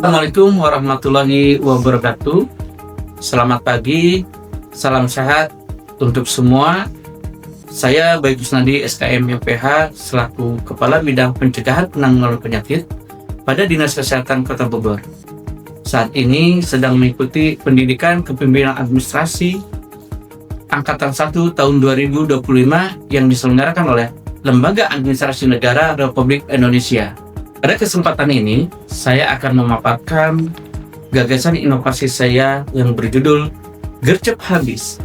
Assalamualaikum warahmatullahi wabarakatuh. Selamat pagi, salam sehat untuk semua. Saya Bayu Kusnadi, SKM YPH, selaku Kepala Bidang Pencegahan Penanggulangan Penyakit pada Dinas Kesehatan Kota Bogor. Saat ini sedang mengikuti pendidikan kepemimpinan administrasi Angkatan 1 tahun 2025 yang diselenggarakan oleh Lembaga Administrasi Negara Republik Indonesia. Pada kesempatan ini, saya akan memaparkan gagasan inovasi saya yang berjudul Gercep Habis,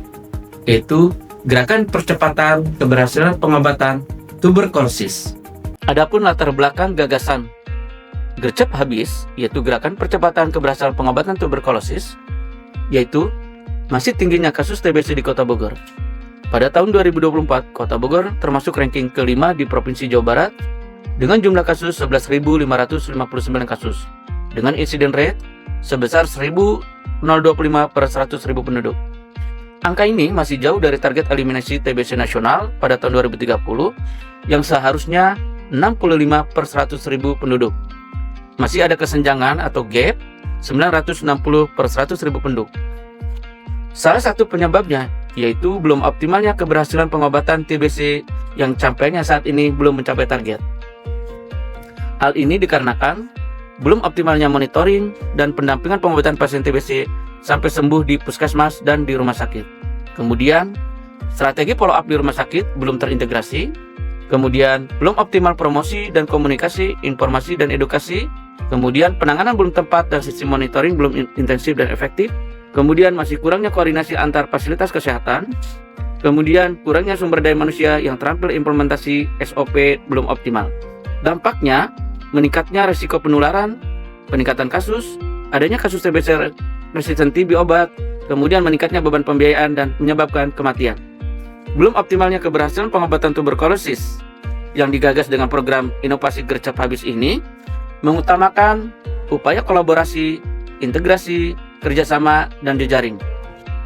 yaitu Gerakan Percepatan Keberhasilan Pengobatan Tuberkulosis. Adapun latar belakang gagasan Gercep Habis, yaitu Gerakan Percepatan Keberhasilan Pengobatan Tuberkulosis, yaitu masih tingginya kasus TBC di Kota Bogor. Pada tahun 2024, Kota Bogor termasuk ranking kelima di Provinsi Jawa Barat dengan jumlah kasus 11.559 kasus, dengan insiden rate sebesar 1.025 per 100.000 penduduk. Angka ini masih jauh dari target eliminasi TBC nasional pada tahun 2030 yang seharusnya 65 per 100.000 penduduk. Masih ada kesenjangan atau gap 960 per 100.000 penduduk. Salah satu penyebabnya yaitu belum optimalnya keberhasilan pengobatan TBC yang capaiannya saat ini belum mencapai target. Hal ini dikarenakan belum optimalnya monitoring dan pendampingan pengobatan pasien TBC sampai sembuh di puskesmas dan di rumah sakit. Kemudian, strategi follow up di rumah sakit belum terintegrasi. Kemudian, belum optimal promosi dan komunikasi, informasi dan edukasi. Kemudian, penanganan belum tepat dan sistem monitoring belum intensif dan efektif. Kemudian, masih kurangnya koordinasi antar fasilitas kesehatan. Kemudian, kurangnya sumber daya manusia yang terampil implementasi SOP belum optimal. Dampaknya, meningkatnya risiko penularan, peningkatan kasus, adanya kasus TBC resisten TB obat, kemudian meningkatnya beban pembiayaan dan menyebabkan kematian. Belum optimalnya keberhasilan pengobatan tuberkulosis yang digagas dengan program inovasi Gercep Habis ini mengutamakan upaya kolaborasi, integrasi, kerjasama, dan jejaring.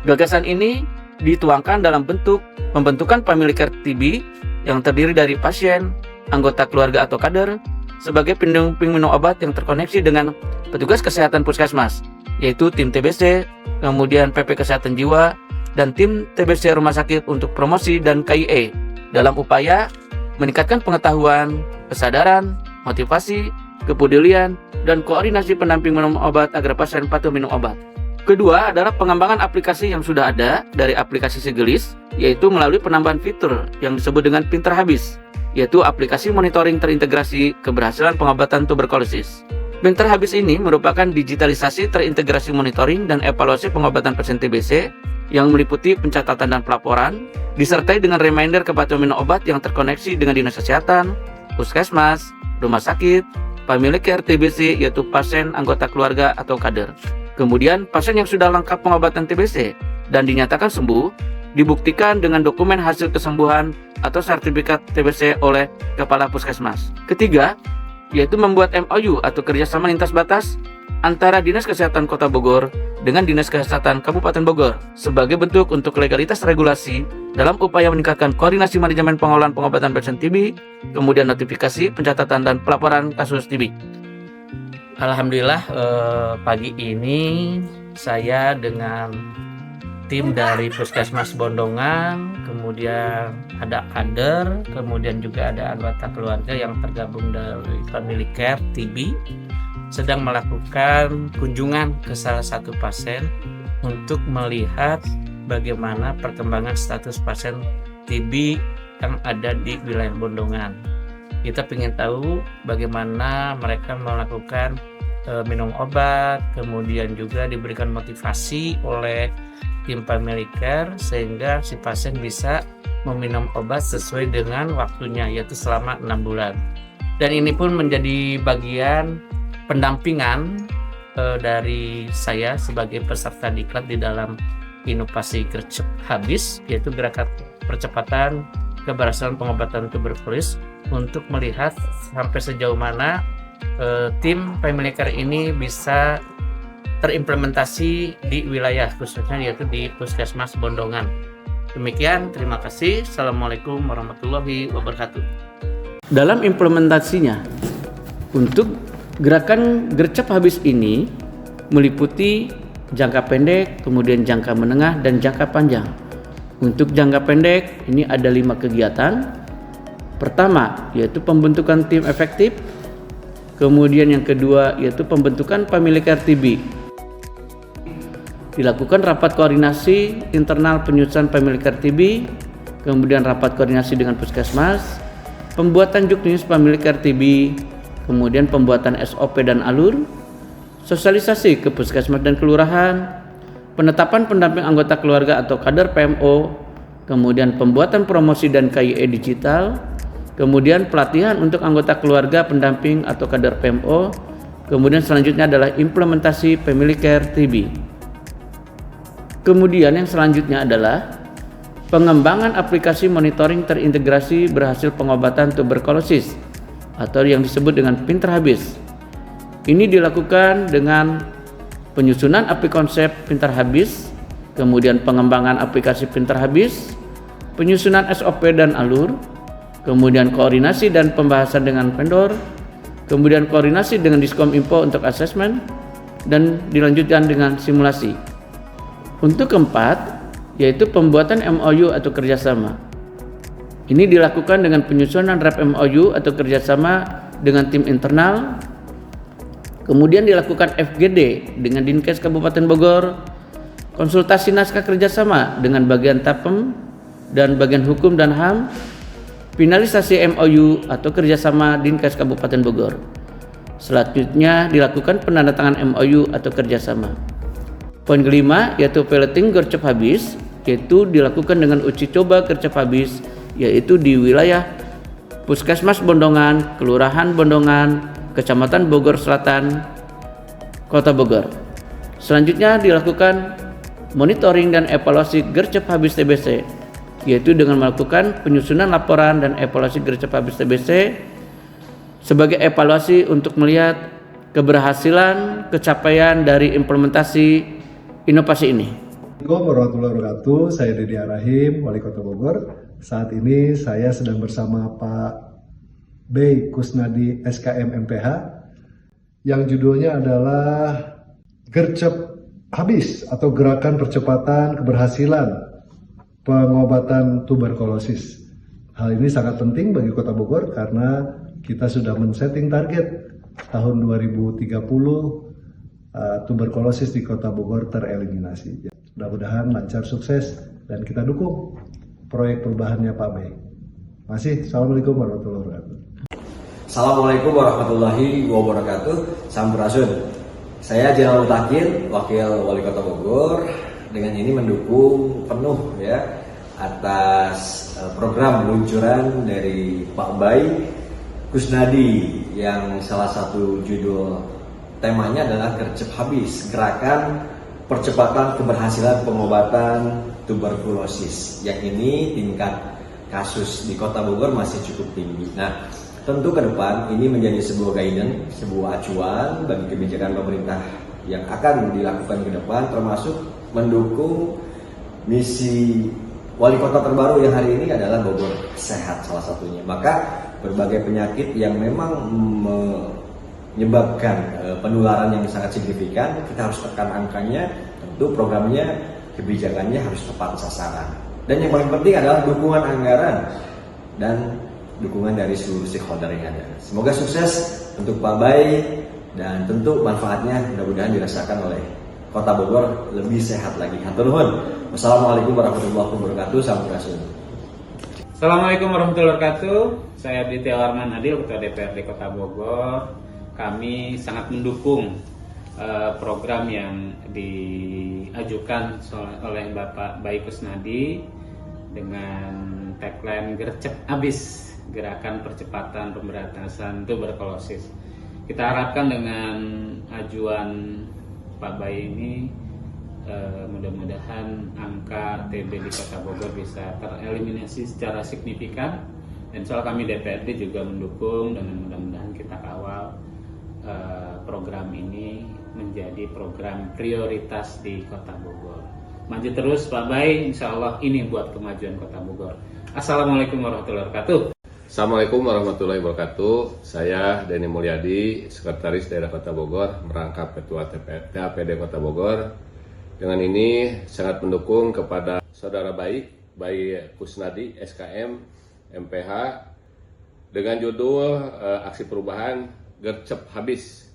Gagasan ini dituangkan dalam bentuk pembentukan Family Care TB yang terdiri dari pasien, anggota keluarga atau kader, sebagai pendamping minum obat yang terkoneksi dengan petugas kesehatan puskesmas, yaitu tim TBC, kemudian PP Kesehatan Jiwa, dan tim TBC Rumah Sakit untuk promosi dan KIE dalam upaya meningkatkan pengetahuan, kesadaran, motivasi, kepedulian, dan koordinasi pendamping minum obat agar pasien patuh minum obat. Kedua adalah pengembangan aplikasi yang sudah ada dari aplikasi Sigelis, yaitu melalui penambahan fitur yang disebut dengan Pinter Habis, yaitu aplikasi monitoring terintegrasi keberhasilan pengobatan tuberkulosis. Pinter Habis ini merupakan digitalisasi terintegrasi monitoring dan evaluasi pengobatan pasien TBC yang meliputi pencatatan dan pelaporan, disertai dengan reminder kepatuhan minum obat yang terkoneksi dengan dinas kesehatan, puskesmas, rumah sakit, family care TBC yaitu pasien, anggota keluarga, atau kader. Kemudian pasien yang sudah lengkap pengobatan TBC dan dinyatakan sembuh, dibuktikan dengan dokumen hasil kesembuhan atau sertifikat TBC oleh Kepala Puskesmas. Ketiga, yaitu membuat MOU atau kerjasama lintas batas antara Dinas Kesehatan Kota Bogor dengan Dinas Kesehatan Kabupaten Bogor sebagai bentuk untuk legalitas regulasi dalam upaya meningkatkan koordinasi manajemen pengelolaan pengobatan pasien TB, kemudian notifikasi, pencatatan, dan pelaporan kasus TB. Alhamdulillah pagi ini saya dengan tim dari Puskesmas Bondongan, kemudian ada kader, kemudian juga ada anggota keluarga yang tergabung dari Family Care TB, sedang melakukan kunjungan ke salah satu pasien untuk melihat bagaimana perkembangan status pasien TB yang ada di wilayah Bondongan. Kita ingin tahu bagaimana mereka melakukan minum obat, kemudian juga diberikan motivasi oleh tim Family Care sehingga si pasien bisa meminum obat sesuai dengan waktunya, yaitu selama 6 bulan. Dan ini pun menjadi bagian pendampingan dari saya sebagai peserta diklat di dalam inovasi Gercep Habis, yaitu Gerakan Percepatan Keberhasilan Pengobatan Tuberkulosis, untuk melihat sampai sejauh mana tim Family Care ini bisa terimplementasi di wilayah khususnya yaitu di Puskesmas Bondongan. Demikian, terima kasih. Assalamualaikum warahmatullahi wabarakatuh. Dalam implementasinya, untuk Gerakan gercep habis ini meliputi jangka pendek, kemudian jangka menengah, dan jangka panjang. Untuk jangka pendek ini ada 5 kegiatan. Pertama yaitu pembentukan tim efektif. Kemudian yang kedua yaitu pembentukan family care TB. Dilakukan rapat koordinasi internal penyusunan family care TB, kemudian rapat koordinasi dengan puskesmas, pembuatan juknis family care TB, kemudian pembuatan SOP dan alur, sosialisasi ke puskesmas dan kelurahan, penetapan pendamping anggota keluarga atau kader PMO, kemudian pembuatan promosi dan KYE digital, kemudian pelatihan untuk anggota keluarga pendamping atau kader PMO, kemudian selanjutnya adalah implementasi family care TB. Kemudian yang selanjutnya adalah pengembangan aplikasi monitoring terintegrasi berhasil pengobatan tuberkulosis atau yang disebut dengan Pinter Habis. Ini dilakukan dengan penyusunan aplikasi konsep Pinter Habis, kemudian pengembangan aplikasi Pinter Habis, penyusunan SOP dan alur, kemudian koordinasi dan pembahasan dengan vendor, kemudian koordinasi dengan Diskominfo untuk asesmen, dan dilanjutkan dengan simulasi. Untuk keempat, yaitu pembuatan MOU atau kerjasama. Ini dilakukan dengan penyusunan draft MOU atau kerjasama dengan tim internal, kemudian dilakukan FGD dengan Dinkes Kabupaten Bogor, konsultasi naskah kerjasama dengan bagian TAPEM dan bagian hukum dan HAM, finalisasi MOU atau kerjasama Dinkes Kabupaten Bogor. Selanjutnya dilakukan penandatangan MOU atau kerjasama. Poin kelima yaitu piloting gercep habis, yaitu dilakukan dengan uji coba gercep habis, yaitu di wilayah Puskesmas Bondongan, Kelurahan Bondongan, Kecamatan Bogor Selatan, Kota Bogor. Selanjutnya dilakukan monitoring dan evaluasi gercep habis TBC, yaitu dengan melakukan penyusunan laporan dan evaluasi gercep habis TBC sebagai evaluasi untuk melihat keberhasilan capaian dari implementasi inovasi ini. Assalamualaikum warahmatullahi wabarakatuh. Saya Dedi Arahim, Wali Kota Bogor. Saat ini saya sedang bersama Pak Bey Kusnadi SKM MPH yang judulnya adalah Gercep Habis atau Gerakan Percepatan Keberhasilan Pengobatan Tuberkulosis. Hal ini sangat penting bagi Kota Bogor karena kita sudah men-setting target tahun 2030 tuberkulosis di Kota Bogor tereliminasi. Mudah-mudahan lancar, sukses, dan kita dukung proyek perubahannya Pak Bey. Masih, Assalamualaikum warahmatullahi wabarakatuh. Assalamualaikum warahmatullahi wabarakatuh. Sampurasun. Saya Jenal Mutakin, Wakil Wali Kota Bogor. Dengan ini mendukung penuh ya atas program peluncuran dari Pak Bey Kusnadi yang salah satu judul temanya adalah Gercep Habis, Gerakan Percepatan Keberhasilan Pengobatan Tuberkulosis. Yang ini tingkat kasus di Kota Bogor masih cukup tinggi. Nah, tentu ke depan ini menjadi sebuah guidance, sebuah acuan bagi kebijakan pemerintah yang akan dilakukan ke depan, termasuk mendukung misi wali kota terbaru yang hari ini adalah Bogor Sehat salah satunya. Maka berbagai penyakit yang memang menyebabkan penularan yang sangat signifikan, kita harus tekan angkanya. Tentu programnya, kebijakannya harus tepat sasaran. Dan yang paling penting adalah dukungan anggaran dan dukungan dari seluruh stakeholder yang ada. Semoga sukses untuk Pak Bey dan tentu manfaatnya mudah-mudahan dirasakan oleh Kota Bogor lebih sehat lagi. Hatur nuhun. Wassalamualaikum warahmatullahi wabarakatuh. Sampurasun. Assalamualaikum warahmatullahi wabarakatuh. Saya Ditya Warman Adil, Ketua DPRD Kota Bogor. Kami sangat mendukung program yang diajukan oleh Bapak Bey Kusnadi dengan tagline Gercep Habis, Gerakan Percepatan Pemberantasan Tuberkulosis. Kita harapkan dengan ajuan Pak Bey ini mudah-mudahan angka TB di Kota Bogor bisa tereliminasi secara signifikan, dan soal kami DPRD juga mendukung, dengan mudah-mudahan kita kawal program ini menjadi program prioritas di Kota Bogor. Maju terus Pak Bey, insya Allah ini buat kemajuan Kota Bogor. Assalamualaikum warahmatullahi wabarakatuh. Assalamualaikum warahmatullahi wabarakatuh. Saya Denny Mulyadi, Sekretaris Daerah Kota Bogor, merangkap Ketua TAPD Kota Bogor. Dengan ini sangat mendukung kepada saudara baik, Bayi Kusnadi, SKM, MPH, dengan judul Aksi Perubahan Gercep Habis,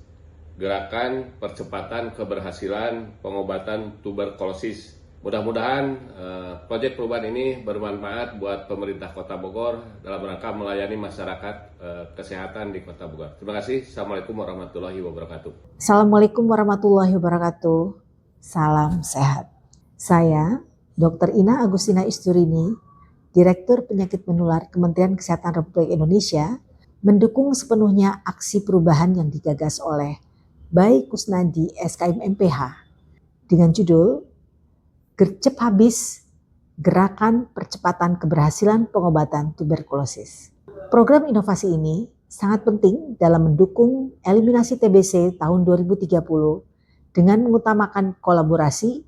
Gerakan Percepatan Keberhasilan Pengobatan Tuberkulosis. Mudah-mudahan proyek perubahan ini bermanfaat buat pemerintah Kota Bogor dalam rangka melayani masyarakat kesehatan di Kota Bogor. Terima kasih. Assalamualaikum warahmatullahi wabarakatuh. Assalamualaikum warahmatullahi wabarakatuh. Salam sehat. Saya Dr. Ina Agustina Isturini, Direktur Penyakit Menular Kementerian Kesehatan Republik Indonesia, mendukung sepenuhnya aksi perubahan yang digagas oleh Bayi Kusnadi SKM MPH dengan judul Gercep Habis, Gerakan Percepatan Keberhasilan Pengobatan Tuberkulosis. Program inovasi ini sangat penting dalam mendukung eliminasi TBC tahun 2030 dengan mengutamakan kolaborasi,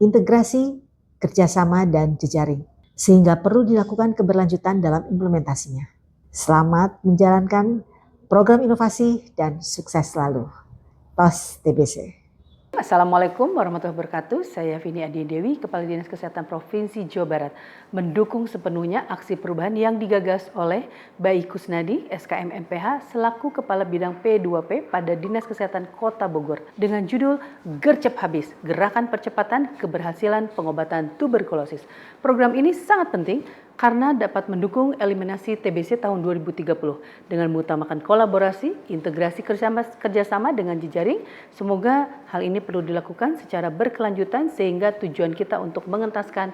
integrasi, kerjasama, dan jejaring, sehingga perlu dilakukan keberlanjutan dalam implementasinya. Selamat menjalankan program inovasi dan sukses selalu. Tos TBC. Assalamualaikum warahmatullahi wabarakatuh. Saya Vini Adi Dewi, Kepala Dinas Kesehatan Provinsi Jawa Barat, mendukung sepenuhnya aksi perubahan yang digagas oleh Bayi Kusnadi SKM MPH selaku Kepala Bidang P2P pada Dinas Kesehatan Kota Bogor dengan judul Gercep Habis, Gerakan Percepatan Keberhasilan Pengobatan Tuberkulosis. Program ini sangat penting karena dapat mendukung eliminasi TBC tahun 2030 dengan mengutamakan kolaborasi, integrasi kerjasama dengan jejaring. Semoga hal ini perlu dilakukan secara berkelanjutan sehingga tujuan kita untuk mengentaskan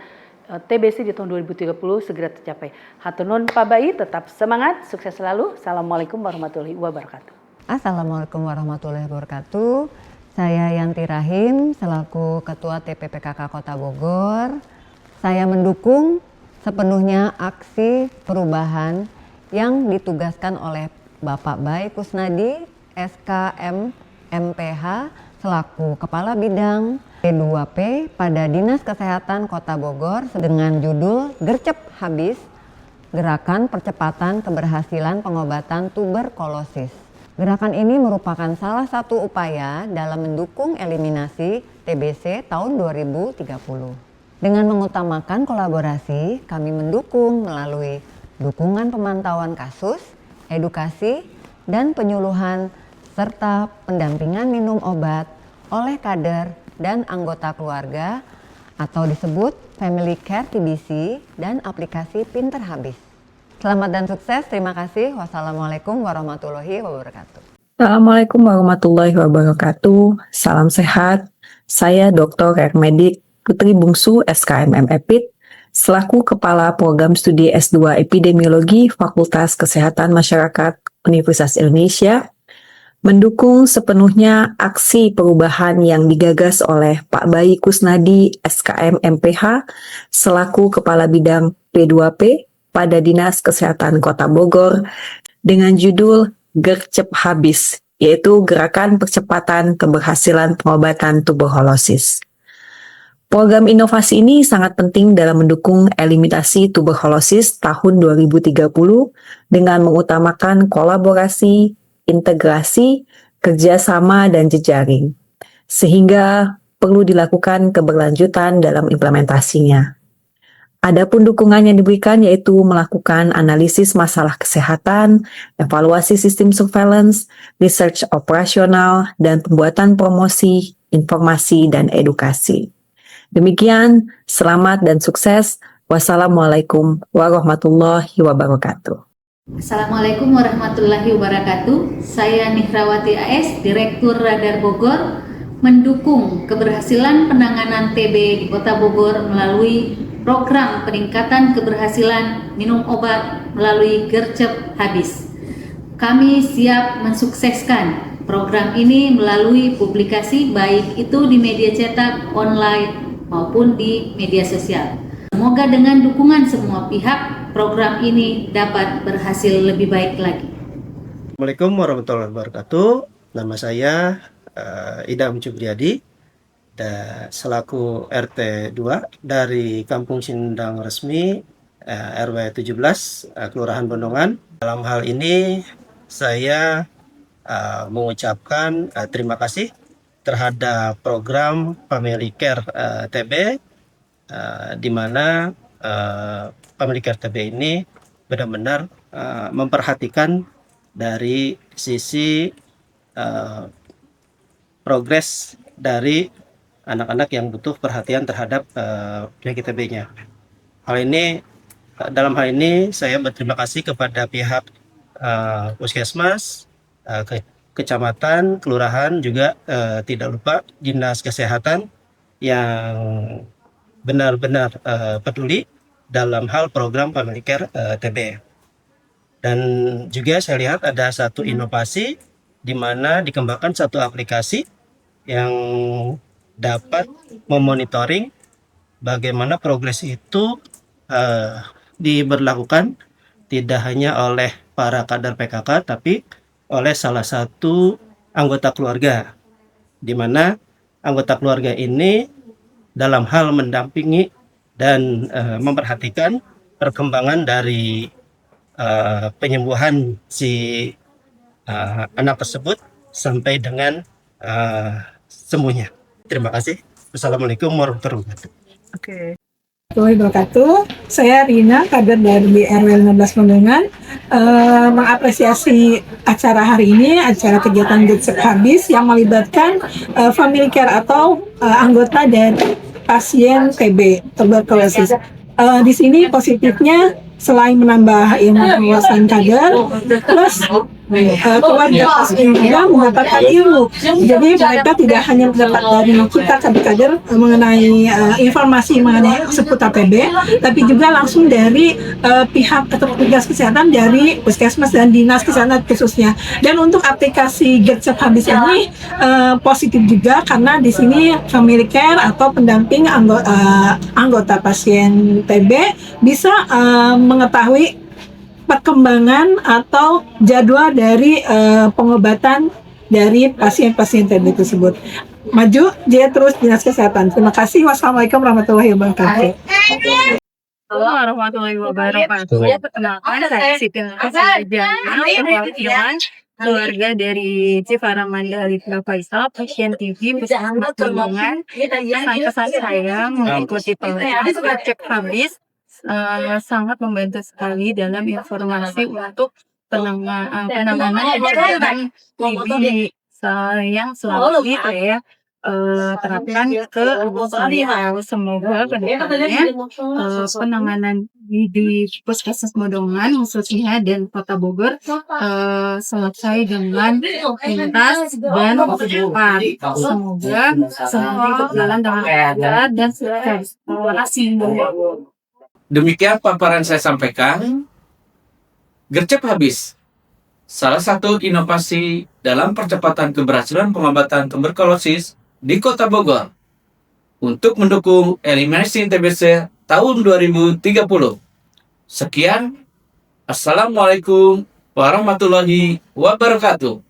TBC di tahun 2030 segera tercapai. Hatur nuhun Pak Bayi, tetap semangat, sukses selalu. Assalamualaikum warahmatullahi wabarakatuh. Assalamualaikum warahmatullahi wabarakatuh. Saya Yanti Rahim selaku Ketua TPPKK Kota Bogor. Saya mendukung sepenuhnya aksi perubahan yang ditugaskan oleh Bapak Bayi Kusnadi SKM MPH selaku Kepala Bidang P2P pada Dinas Kesehatan Kota Bogor dengan judul Gercep Habis, Gerakan Percepatan Keberhasilan Pengobatan Tuberkulosis. Gerakan ini merupakan salah satu upaya dalam mendukung eliminasi TBC tahun 2030. Dengan mengutamakan kolaborasi, kami mendukung melalui dukungan pemantauan kasus, edukasi, dan penyuluhan, serta pendampingan minum obat oleh kader dan anggota keluarga atau disebut Family Care TBC dan aplikasi Pinter Habis. Selamat dan sukses, terima kasih. Wassalamualaikum warahmatullahi wabarakatuh. Assalamualaikum warahmatullahi wabarakatuh. Salam sehat. Saya Dr. Hermedik Putri Bungsu SKM MEPID selaku Kepala Program Studi S2 Epidemiologi Fakultas Kesehatan Masyarakat Universitas Indonesia, mendukung sepenuhnya aksi perubahan yang digagas oleh Pak Bayi Kusnadi SKM MPH selaku Kepala Bidang P2P pada Dinas Kesehatan Kota Bogor dengan judul Gercep Habis, yaitu Gerakan Percepatan Keberhasilan Pengobatan Tuberkulosis. Program inovasi ini sangat penting dalam mendukung eliminasi tuberkulosis tahun 2030 dengan mengutamakan kolaborasi, integrasi, kerjasama, dan jejaring, sehingga perlu dilakukan keberlanjutan dalam implementasinya. Adapun dukungan yang diberikan yaitu melakukan analisis masalah kesehatan, evaluasi sistem surveillance, research operasional, dan pembuatan promosi, informasi, dan edukasi. Demikian, selamat dan sukses. Wassalamualaikum warahmatullahi wabarakatuh. Assalamualaikum warahmatullahi wabarakatuh. Saya Nihrawati AS, Direktur Radar Bogor, mendukung keberhasilan penanganan TB di Kota Bogor melalui program peningkatan keberhasilan minum obat melalui Gercep Habis. Kami siap mensukseskan program ini melalui publikasi baik itu di media cetak, online, maupun di media sosial. Semoga dengan dukungan semua pihak, program ini dapat berhasil lebih baik lagi. Assalamualaikum warahmatullahi wabarakatuh. Nama saya Idam Cubriadi, selaku RT 2 dari Kampung Sindang Resmi RW 17 Kelurahan Bendungan. Dalam hal ini saya mengucapkan terima kasih terhadap program Family Care TB, di mana Family Care TB ini benar-benar memperhatikan dari sisi progres dari anak-anak yang butuh perhatian terhadap penyakit TB-nya. Dalam hal ini saya berterima kasih kepada pihak puskesmas, kecamatan, kelurahan, juga tidak lupa dinas kesehatan yang benar-benar peduli dalam hal program Family Care TB. Dan juga saya lihat ada satu inovasi di mana dikembangkan satu aplikasi yang dapat memonitoring bagaimana progres itu diberlakukan tidak hanya oleh para kader PKK tapi oleh salah satu anggota keluarga, di mana anggota keluarga ini dalam hal mendampingi dan memperhatikan perkembangan dari penyembuhan si anak tersebut sampai dengan sembuhnya. Terima kasih. Wassalamualaikum warahmatullahi wabarakatuh. Oke. Wabarakatuh. Saya Rina, kader dari RW 15 Bendungan, mengapresiasi acara hari ini, acara kegiatan Gercep Habis yang melibatkan Family Care atau anggota dari pasien TB tuberkulosis. Di sini positifnya selain menambah ilmu pengetahuan kader, plus keluarga pasien juga mendapatkan ilmu. Jadi mereka tidak hanya mendapat dari kita kader mengenai informasi mengenai seputar TB, tapi juga langsung dari pihak atau petugas kesehatan dari puskesmas dan dinas kesehatan khususnya. Dan untuk aplikasi Gercep Habis ini positif juga karena di sini Family Care atau pendamping anggota pasien TB bisa mengetahui perkembangan atau jadwal dari pengobatan dari pasien-pasien TB tersebut. Maju, dia terus dinas kesehatan. Terima kasih. Wassalamualaikum warahmatullahi wabarakatuh. Halo warahmatullahi wabarakatuh. Perkenalkan, saya Siti perwakilan keluarga dari Civara Mandalika Faisal, pasien TB Puskesmas Bendungan. Pesan saya mengikuti program Gercep Habis sangat membantu sekali dalam informasi untuk penanganan TB yang selama ini saya terapkan ke saya. Semoga kedepannya penanganan di Puskesmas Bendungan khususnya dan Kota Bogor selesai dengan tuntas dan cepat. Semoga semuanya berjalan dengan lancar dan sukses. Terima kasih. Demikian paparan saya sampaikan. Gercep Habis, salah satu inovasi dalam percepatan keberhasilan pengobatan tuberkulosis di Kota Bogor untuk mendukung eliminasi TBC tahun 2030. Sekian, Assalamualaikum warahmatullahi wabarakatuh.